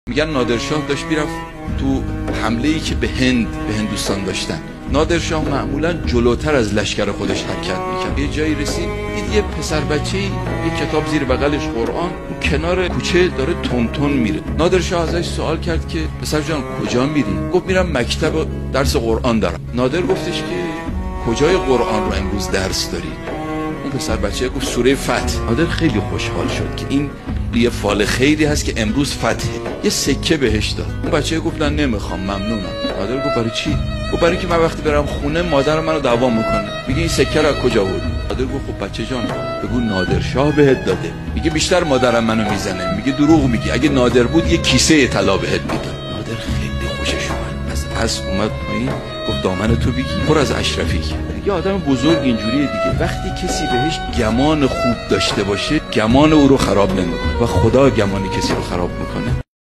میگن نادرشاه داشت میرفت تو حمله‌ای که به هندوستان داشتن. نادرشاه معمولا جلوتر از لشکر خودش حرکت میکرد. یه جایی رسید دید یه پسر بچه‌ای یه کتاب زیر بغلش قرآن اون کنار کوچه داره تون میره. نادرشاه ازش سوال کرد که پسر جان کجا میری؟ گفت میرم مکتب درس قرآن دارم. نادر گفتش که کجای قرآن رو امروز درس داری؟ اون پسر بچه گفت سوره فتح. نادر خیلی خوشحال شد که این یه فال خیری هست که امروز فتحه. یه سکه بهش داد. اون بچه گفت نه نمیخوام ممنونم. نادر گفت برای چی؟ گفت برای اینکه من وقتی برم خونه مادر منو دعوا میکنه. میگه این سکه رو از کجا بود؟ نادر گفت خب بچه جان بگو نادرشاه بهت داده. میگه بیشتر مادرم منو میزنه. میگه دروغ میگی. اگه نادر بود یه کیسه طلا بهت میداد. نادر خیلی خوشش اومد. از اومد پایین گفت دامن تو بگی پر از اشرفی. یه آدم بزرگ اینجوریه دیگه. وقتی کسی بهش گمان خوب داشته باشه گمان او رو خراب نمیکنه و خدا گمان کسی رو خراب میکنه.